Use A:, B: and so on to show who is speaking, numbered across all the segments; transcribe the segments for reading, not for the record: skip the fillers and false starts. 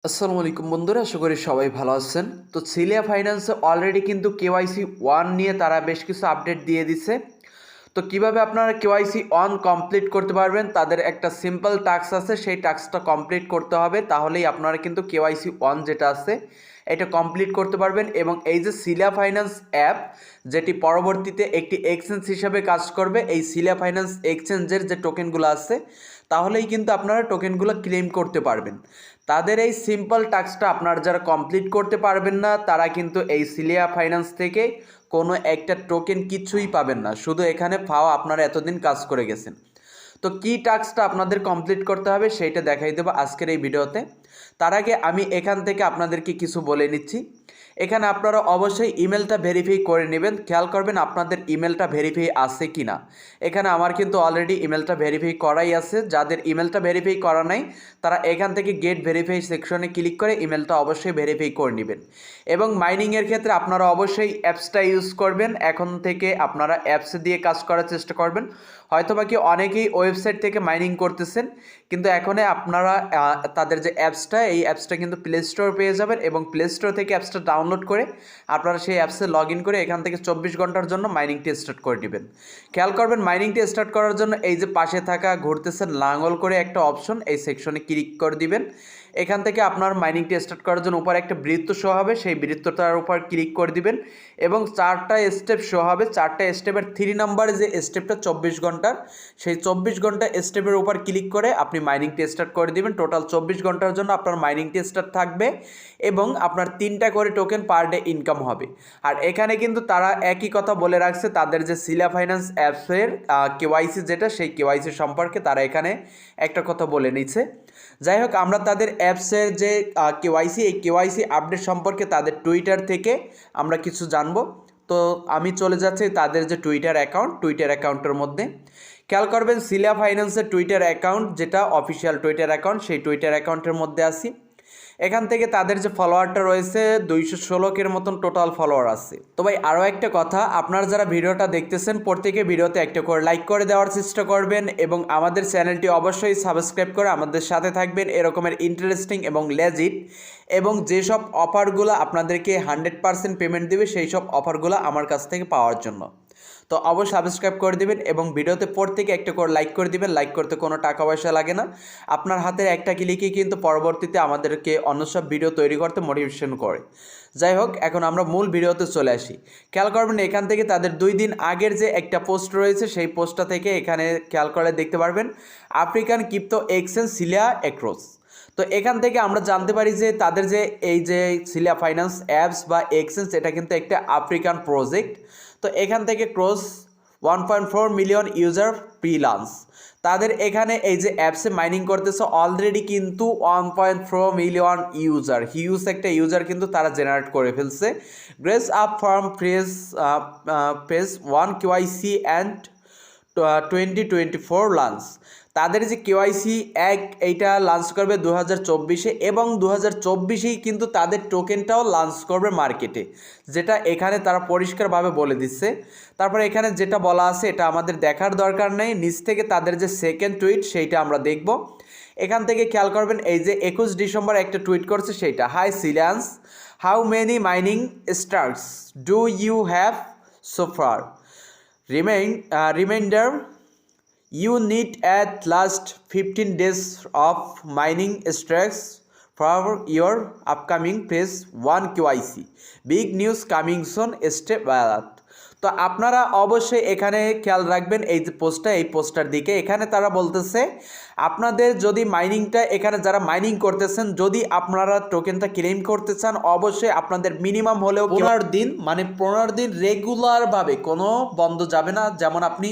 A: আসসালামু আলাইকুম বন্ধুরা, আশা করি সবাই ভালো আছেন। তো সিলিয়া ফাইন্যান্সে অলরেডি কিন্তু কেওয়াইসি 1 নিয়ে তারা বেশ কিছু আপডেট দিয়ে দিছে। তো কিভাবে আপনারা কেওয়াইসি 1 কমপ্লিট করতে পারবেন, তাদের একটা সিম্পল টাস্ক আছে, সেই টাস্কটা কমপ্লিট করতে হবে, তাহলেই আপনারা কিন্তু কেওয়াইসি 1 যেটা আছে এটা কমপ্লিট করতে পারবেন। এবং এই যে সিলিয়া ফাইন্যান্স অ্যাপ, যেটি পরবর্তীতে একটি এক্সচেঞ্জ হিসাবে কাজ করবে, এই সিলিয়া ফাইন্যান্স এক্সচেঞ্জের যে টোকেনগুলো আছে তাহলেই কিন্তু আপনারা টোকেনগুলো ক্লেম করতে পারবেন। তাদের এই সিম্পল টাস্কটা আপনারা যারা কমপ্লিট করতে পারবেন না, তারা কিন্তু এই সিলিয়া ফাইন্যান্স থেকে কোনো একটা টোকেন কিছুই পাবেন না, শুধু এখানে পাওয়া আপনারা এতদিন কাজ করে গেছেন। তো কি টাস্কটা আপনাদের কমপ্লিট করতে হবে সেইটা দেখাই দেবো আজকের এই ভিডিওতে। তার আগে আমি এখান থেকে আপনাদেরকে কিছু বলে নিচ্ছি। এখানে আপনারা অবশ্যই ইমেলটা ভেরিফাই করে নেবেন, খেয়াল করবেন আপনাদের ইমেলটা ভেরিফাই আছে কি না। এখানে আমার কিন্তু অলরেডি ইমেলটা ভেরিফাই করাই আছে। যাদের ইমেলটা ভেরিফাই করা নাই তারা এখান থেকে গেট ভেরিফাই সেকশনে ক্লিক করে ইমেলটা অবশ্যই ভেরিফাই করে নেবেন। এবং মাইনিংয়ের ক্ষেত্রে আপনারা অবশ্যই অ্যাপসটা ইউজ করবেন। এখন থেকে আপনারা অ্যাপস দিয়ে কাজ করার চেষ্টা করবেন। হয়তো বা কি অনেকেই ওয়েবসাইট থেকে মাইনিং করতেছেন, কিন্তু এখন আপনারা তাদের যে অ্যাপসটা, এই অ্যাপসটা কিন্তু প্লে স্টোর পেয়ে যাবেন, এবং প্লে স্টোর থেকে অ্যাপসটা ডাউনলোড করে আপনারা সেই অ্যাপসে লগ ইন করে এখান থেকে 24 ঘন্টার জন্য মাইনিংটি স্টার্ট করে নেবেন। খেয়াল করবেন মাইনিংটি স্টার্ট করার জন্য এই যে পাশে থাকা ঘুরতেছেন লাঙ্গল করে একটা অপশন, এই সেকশনে ক্লিক করে দিবেন। এখান থেকে আপনার মাইনিংটি স্টার্ট করার জন্য উপরে একটা বৃত্ত শো হবে, সেই বৃত্তটার উপর ক্লিক করে দিবেন এবং 4টা স্টেপ শো হবে। 4টা স্টেপের 3 নাম্বার যে স্টেপটা 24 ঘন্টার, সেই 24 ঘন্টা স্টেপের উপর ক্লিক করে আপনি মাইনিংটি স্টার্ট করে দিবেন। টোটাল 24 ঘন্টার জন্য আপনার মাইনিংটি স্টার্ট থাকবে এবং আপনার 3টা করে টোকেন পার ডে ইনকাম হবে। আর এখানে কিন্তু তারা একই কথা বলে রাখছে, তাদের যে সিলিয়া ফাইন্যান্স অ্যাপসের কেওয়াইসি যেটা, সেই কেওয়াইসি সম্পর্কে তারা এখানে একটা কথা বলে নিচ্ছে। যাই হোক, আমরা তাদের অ্যাপসের যে কেওয়াইসি, এই কেওয়াইসি আপডেট সম্পর্কে তাদের টুইটার থেকে আমরা কিছু জানবো। তো আমি চলে যাচ্ছি তাদের যে টুইটার অ্যাকাউন্টের মধ্যে। খেয়াল করবেন সিলিয়া ফাইন্যান্সের টুইটার অ্যাকাউন্ট, যেটা অফিসিয়াল টুইটার অ্যাকাউন্ট, সেই টুইটার অ্যাকাউন্টের মধ্যে আসি। এখান থেকে তাদের যে ফলোয়ারটা রয়েছে 216 মতন টোটাল ফলোয়ার আছে। তো ভাই আরও একটা কথা, আপনারা যারা ভিডিওটা দেখতেছেন প্রত্যেকে ভিডিওতে একটা করে লাইক করে দেওয়ার চেষ্টা করবেন এবং আমাদের চ্যানেলটি অবশ্যই সাবস্ক্রাইব করে আমাদের সাথে থাকবেন এরকমের ইন্টারেস্টিং এবং লেজিট এবং যেসব অফারগুলো আপনাদেরকে 100% পেমেন্ট দেবে, সেই সব অফারগুলো আমার কাছ থেকে পাওয়ার জন্য। তো অবশ্যই সাবস্ক্রাইব করে দিবেন এবং ভিডিওতে প্রত্যেকে একটা করে লাইক করে দিবেন। লাইক করতে কোনো টাকা পয়সা লাগে না, আপনার হাতের একটা ক্লিকই কিন্তু পরবর্তীতে আমাদেরকে অন্য সব ভিডিও তৈরি করতে মোটিভেশন করে। যাই হোক, এখন আমরা মূল ভিডিওতে চলে আসি। খেয়াল করবেন এখান থেকে তাদের 2 দিন আগের যে একটা পোস্ট রয়েছে, সেই পোস্টটা থেকে এখানে খেয়াল করে দেখতে পারবেন আফ্রিকান ক্রিপ্টো এক্সচেঞ্জ সিলিয়া অ্যাক্রস। তো এখান থেকে আমরা জানতে পারি যে তাদের যে এই যে সিলিয়া ফাইন্যান্স অ্যাপস বা এক্সচেঞ্জ, এটা কিন্তু একটা আফ্রিকান প্রজেক্ট। তো এখান থেকে cross 1.4 million user pre launch. তাদের এখানে এই যে অ্যাপসে মাইনিং করতেছে অলরেডি কিন্তু 1.4 মিলিয়ন ইউজার, হিউজ একটা ইউজার কিন্তু তারা জেনারেট করে ফেলছে। Grace up from phase 1 KYC and 2024 launch. তাদের যে কেওয়াইসি এইটা লঞ্চ করবে 2024-এ এবং 2024-এই কিন্তু তাদের টোকেনটাও লঞ্চ করবে মার্কেটে, যেটা এখানে তারা পরিষ্কারভাবে বলে দিচ্ছে। তারপরে এখানে যেটা বলা আছে এটা আমাদের দেখার দরকার নেই, নিচ থেকে তাদের যে সেকেন্ড টুইট সেইটা আমরা দেখব। এখান থেকে খেয়াল করবেন এই যে 21 ডিসেম্বর একটা টুইট করছে, সেইটা hi Silians, how many mining stars do you have so far, reminder you need at last 15 days of mining stacks for your upcoming phase 1 KYC. Big news coming soon, step alert. তো আপনারা অবশ্যই এখানে খেয়াল রাখবেন এই যে পোস্টটা, এই পোস্টার দিকে এখানে তারা বলতেছে আপনাদের যদি মাইনিংটা, এখানে যারা মাইনিং করতেছেন, যদি আপনারা টোকেনটা ক্লেম করতে চান, অবশ্যই আপনাদের মিনিমাম হলেও 15 দিন, মানে 15 দিন রেগুলারভাবে কোনো বন্ধ যাবে না। যেমন আপনি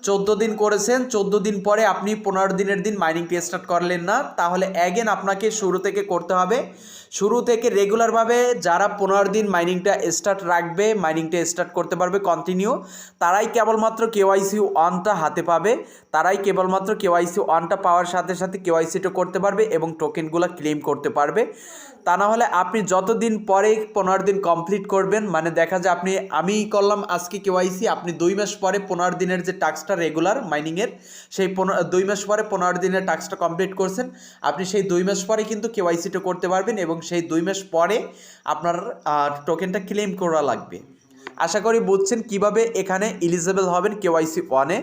A: 14 দিন করেছেন, 14 দিন পরে আপনি 15 দিনের দিন মাইনিংটি স্টার্ট করলেন না, তাহলে অ্যাগেন আপনাকে শুরু থেকে করতে হবে। শুরু থেকে রেগুলারভাবে যারা 15 দিন মাইনিংটা স্টার্ট রাখবে, মাইনিংটা স্টার্ট করতে পারবে কন্টিনিউ, তারাই কেবলমাত্র কেওয়াইসি 1টা হাতে পাবে। তারাই কেবলমাত্র কেওয়াইসি 1টা পাওয়ার পাওয়ার সাথে সাথে কেওয়াইসিটা করতে পারবে এবং টোকেনগুলো ক্লেম করতে পারবে। তা না হলে আপনি যতদিন পরে 15 দিন কমপ্লিট করবেন, মানে দেখা যায় আমি করলাম আজকে কেওয়াইসি, আপনি 2 মাস পরে 15 দিনের যে টাস্কটা রেগুলার মাইনিংয়ের, সেই 2 মাস পরে 15 দিনের টাস্কটা কমপ্লিট করছেন, আপনি সেই 2 মাস পরে কিন্তু কেওয়াইসিটা করতে পারবেন এবং সেই 2 মাস পরে আপনার টোকেনটা ক্লেম করা লাগবে। আশা করি বুঝছেন কিভাবে এখানে এলিজিবল হবেন কেওয়াইসি 1-এ।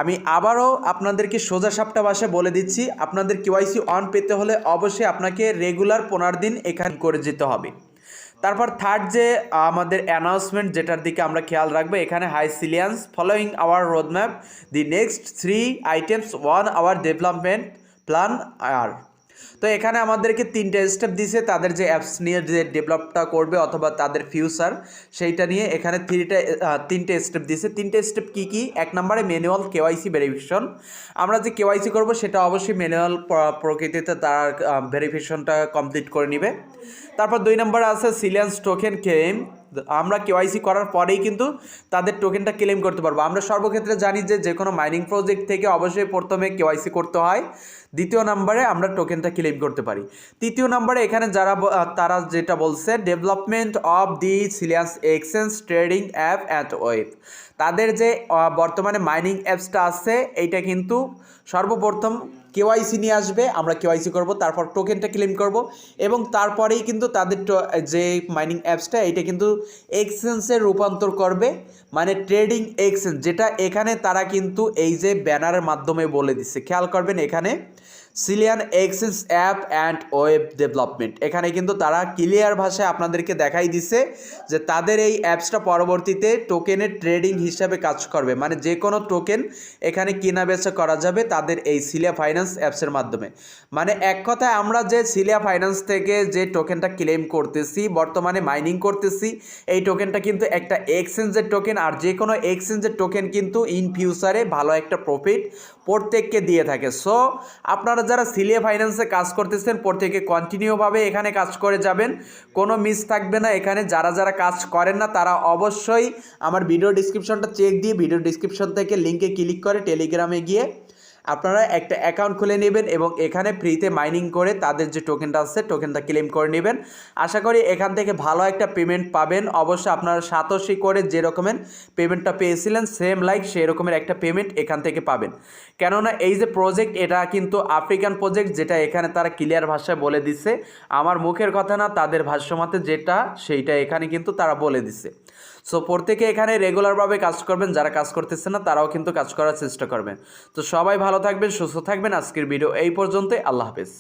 A: আমি আবারও আপনাদেরকে সোজা সাপটা ভাষায় বলে দিচ্ছি, আপনাদের কেওয়াইসি 1 পেতে হলে অবশ্যই আপনাকে রেগুলার 15 দিন এখানে করে যেতে হবে। তারপর থার্ড যে আমাদের অ্যানাউন্সমেন্ট, যেটার দিকে আমরা খেয়াল রাখবো, এখানে hi Silians following our roadmap the next 3 items 1 our development plan আর। তো এখানে আমাদেরকে 3টে স্টেপ দিছে তাদের যে অ্যাপস নিয়ে যে ডেভেলপটা করবে অথবা তাদের ফিউচার সেইটা নিয়ে এখানে 3টে স্টেপ দিছে। 3টে স্টেপ কী কী? 1 নম্বরে ম্যানুয়াল কেওয়াইসি ভেরিফিকেশন। আমরা যে কেওয়াইসি করব সেটা অবশ্যই ম্যানুয়াল প্রকৃতিতে তার ভেরিফিকেশনটা কমপ্লিট করে নেবে। তারপর 2 নম্বরে আছে সিলিয়ান্স টোকেন ক্লেম। আমরা কেওয়াইসি করার পরেই কিন্তু তাদের টোকেনটা ক্লেম করতে পারবো। আমরা সর্বক্ষেত্রে জানি যে কোনো মাইনিং প্রজেক্ট থেকে অবশ্যই প্রথমে কেওয়াইসি করতে হয়, দ্বিতীয় নম্বরে আমরা টোকেনটা ক্লেম করতে পারি। তৃতীয় নম্বরে এখানে তারা যেটা বলছে, development of the Silians exchange trading app at web. তাদের যে বর্তমানে মাইনিং অ্যাপসটা আছে এইটা কিন্তু সর্বপ্রথম কেওয়াইসি নিয়ে আসবে, আমরা কেওয়াইসি করব, তারপর টোকেনটা ক্লেম করব এবং তারপরেই কিন্তু তাদের যে মাইনিং অ্যাপসটা এইটা কিন্তু এক্সচেঞ্জে রূপান্তর করবে, মানে ট্রেডিং এক্সচেঞ্জ, যেটা এখানে তারা কিন্তু এই যে ব্যানারের মাধ্যমে বলে দিচ্ছে। খেয়াল করবেন এখানে Cillian exchange app and web development, এখানে কিন্তু তারা ক্লিয়ার ভাষায় আপনাদেরকে দেখাই দিছে যে তাদের এই অ্যাপসটা পরবর্তীতে টোকেনের ট্রেডিং হিসাবে কাজ করবে, মানে যে কোনো টোকেন এখানে কেনা বেচা করা যাবে তাদের এই সিলিয়া ফাইন্যান্স অ্যাপসের মাধ্যমে। মানে এক কথায় আমরা যে সিলিয়া ফাইন্যান্স থেকে যে টোকেনটা ক্লেম করতেছি, বর্তমানে মাইনিং করতেছি, এই টোকেনটা কিন্তু একটা এক্সচেঞ্জের টোকেন, আর যে কোনো এক্সচেঞ্জের টোকেন কিন্তু ইন ফিউচারে ভালো একটা প্রফিট প্রত্যেককে দিয়ে থাকে। সো আপনারা যারা সিলিয়া ফাইন্যান্সে কাজ করতেছেন প্রত্যেকে কন্টিনিউভাবে এখানে কাজ করে যাবেন, কোনো মিস থাকবে না। এখানে যারা কাজ করেন না তারা অবশ্যই আমার ভিডিও ডিসক্রিপশনটা চেক দিয়ে ভিডিও ডিসক্রিপশন থেকে লিঙ্কে ক্লিক করে টেলিগ্রামে গিয়ে আপনারা একটা অ্যাকাউন্ট খুলে নেবেন এবং এখানে ফ্রিতে মাইনিং করে তাদের যে টোকেনটা আছে টোকেনটা ক্লেম করে নেবেন। আশা করি এখান থেকে ভালো একটা পেমেন্ট পাবেন। অবশ্যই আপনারা সাতোশি করে যে রকমের পেমেন্টটা পেয়েছিলেন সেম সেই রকমের একটা পেমেন্ট এখান থেকে পাবেন। কেননা এই যে প্রজেক্ট এটা কিন্তু আফ্রিকান প্রজেক্ট, যেটা এখানে তারা ক্লিয়ার ভাষায় বলে দিচ্ছে, আমার মুখের কথা না, তাদের ভাষ্যমতে যেটা সেইটা এখানে কিন্তু তারা বলে দিচ্ছে। সো প্রত্যেকে এখানে রেগুলারভাবে কাজ করবেন, যারা কাজ করতেছে না তারাও কিন্তু কাজ করার চেষ্টা করবেন। তো সবাই ভালো থাকবেন, সুস্থ থাকবেন। আজকের ভিডিও এই পর্যন্তই। আল্লাহ হাফেজ।